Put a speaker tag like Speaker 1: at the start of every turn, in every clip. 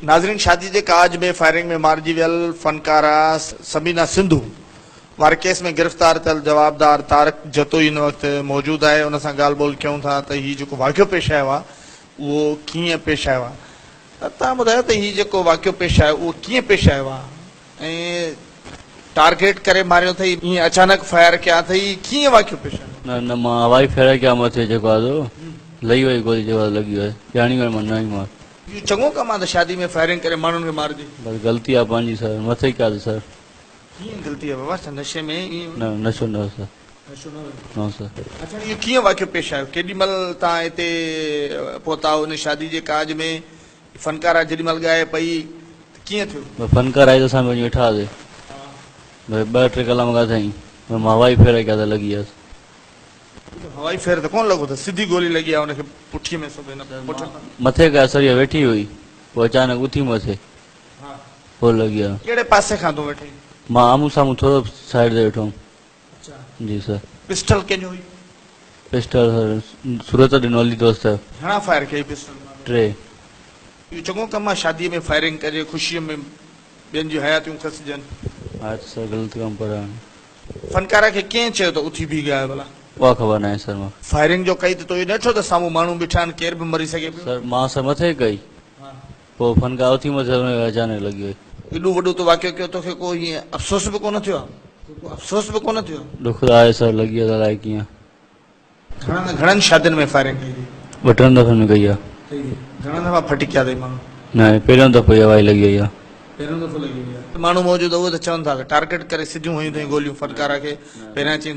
Speaker 1: नाज़रीन, शादी के काज में फायरिंग में मारिजी वियल फनकारा सबीना सिंधु वारे केस में गिरफ्तार थियल जवाबदार तारक जतोई इन वक्त मौजूद है। उन सां ॻाल्हि ॿोल कयूं था त हीउ जेको वाक़ियो पेश आयो आहे उहो कीअं पेश आयो आहे। त तव्हां ॿुधायो त हीउ जेको वाक़ियो पेश आयो उहो कीअं पेश आयो आहे ऐं टारगेट करे मारियो अथई, ईअं अचानक फायर कया अथई, कीअं वाक़ियो पेश आयो?
Speaker 2: न न मां हवाई फेर कया मथे जेको आहे लही वई गोली जेको लॻी वई ॼाणी करे मां न ई मार।
Speaker 1: इहो चङो कमु आहे त शादी में फायरिंग करे माण्हुनि खे मारिजे।
Speaker 2: बस ग़लती आहे पंहिंजी सर, मथे कया सर।
Speaker 1: कीअं ग़लती आहे बाबा? नशे में
Speaker 2: न नशो न सर,
Speaker 1: नशो न
Speaker 2: न सर।
Speaker 1: अच्छा, इहो कीअं वाक़ियो पेश आयो? केॾीमहिल तव्हां हिते पहुता हुन शादी जे काज में? फनकारा जेॾीमहिल ॻाए पई त कीअं थियो?
Speaker 2: फनकार आई त असां वञी वेठा हुआसीं, भई 2-3 कलाक ॻाल्हि साईं मां हवाई फेर कया त लॻी वियसि।
Speaker 1: हवाई फेर त कोन लॻो, त सिधी गोली लॻी आहे हुनखे पुठीअ में
Speaker 2: मथे कया सर, वेठी हुई पोइ अचानक उथी मथे पोइ लॻी आहे।
Speaker 1: कहिड़े पासे खां तूं वेठी?
Speaker 2: मां आम्हूं साम्हूं थोरो साइड ते वेठो हुउमि। जी सर।
Speaker 1: पिस्टल कंहिंजो हुई?
Speaker 2: पिस्टल सर सूरत ॾिनो हली दोस्त।
Speaker 1: घणा फायर कई पिस्टल?
Speaker 2: 3।
Speaker 1: इहो चङो कमु आहे शादीअ में फायरिंग करे ख़ुशीअ में ॿियनि जूं हयातियूं खसिजनि।
Speaker 2: हा सर ग़लति कमु पर
Speaker 1: फनकारा खे कंहिं चयो त उथी बीह ॻाए भला?
Speaker 2: उहा ख़बर न आहे सर। मां
Speaker 1: फायरिंग जो कई त तो इहो ॾिठो त साम्हूं माण्हू बीठा आहिनि, केर बि मरी सघे पियो?
Speaker 2: सर मां सर मथे कई पोइ फनकार उथी मथे अचानक लॻी वई।
Speaker 1: एॾो वॾो तो वाक़ियो कयो, तोखे को हीअं अफ़सोस बि कोन थियो आहे? को अफ़सोस बि कोन थियो?
Speaker 2: दुख आहे सर, लॻी आहे अलाए कीअं।
Speaker 1: घणनि शादियुनि में फायरिंग कई?
Speaker 2: 2-3 दफ़नि में कई आहे।
Speaker 1: घणा दफ़ा फटी कया अथई माण्हू?
Speaker 2: न पहिरियों दफ़ो हवाई लॻी वई आहे।
Speaker 1: पहिरियों दफ़ो लॻी वई आहे। माण्हू मौजूदु उहो त चवनि था टारगेट करे सिधियूं हुयूं अथई गोलियूं फनकारा खे, पहिरियां चई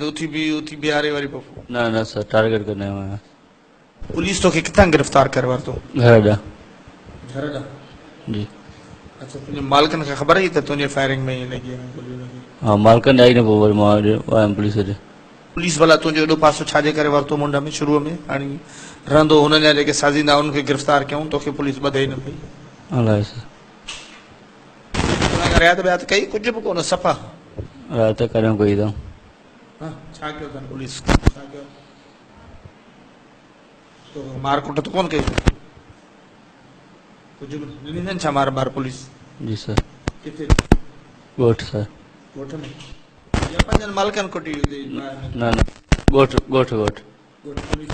Speaker 1: उथी बीहारे वरी पोइ?
Speaker 2: न न सर, टारगेट करने आया।
Speaker 1: पुलिस तोखे किथां गिरफ़्तार करे वरितो?
Speaker 2: घर ॾांहुं।
Speaker 1: घर ॾांहुं?
Speaker 2: जी।
Speaker 1: अच्छा, तुंहिंजे मालिकनि खे ख़बर हुई त तुंहिंजे फायरिंग में ईअं लॻी आहे?
Speaker 2: हाँ मालिकनि आई न पोइ वरी मां आयुमि पुलिस ते।
Speaker 1: पुलिस वाला तुंहिंजो एॾो पासो छाजे करे वरितो मुंड में शुरूअ में? हाणे रहंदो हुननि जा जेके साज़ींदा उन्हनि खे गिरफ़्तार कयूं, तोखे पुलिस ॿधे ई न पई?
Speaker 2: अलाए सर।
Speaker 1: रियात व्यात कई? कुझु बि कोन, सफ़ा
Speaker 2: राति करियो कई अथऊं।
Speaker 1: छा कयो अथनि पुलिस? छा कयो? तो मार कुट त कोन कई? कुझु बि ॾिनी अथनि छा मार बार पुलिस?
Speaker 2: जी सर।
Speaker 1: किथे?
Speaker 2: ॻोठ सर।
Speaker 1: ॻोठ में या पंहिंजनि मालिकनि कुटी?
Speaker 2: न न ॻोठ ॻोठ ॻोठ।
Speaker 1: पुलिस